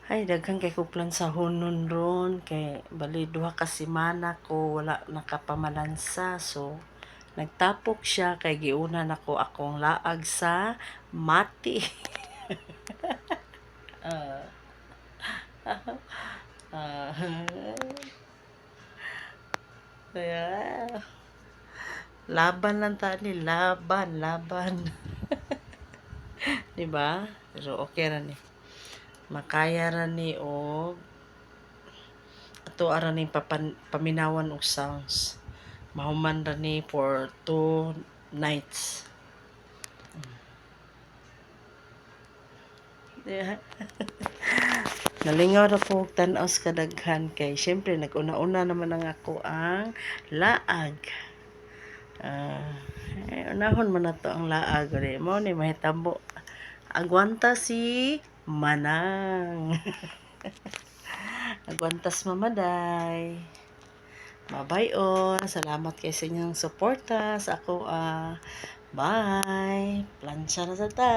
Ay, daghan kay ko plan sa hunon ron kay bali duha ka semana ko wala nakapamalansa, so nagtapok siya kay giuna nako akong laag sa mati. Ah, ah, kaya laban lang tani, laban. 'Di ba? Pero okay ra ni. Makaya ra ni og ato ara ni paminawan og sounds. Mahuman ra ni for 2 nights. Yeah. Nalingaw na po og tan-aw sa kadaghan kay syempre nag-una-una naman ang ako ang laag. Ah, unahon man nato ang laag uri mo ni mahitabo. Agwanta si Manang. Agwantas mamaday. Mabayon. Salamat kay sa inyong suporta sa ako. Bye. Plansya na sa ta.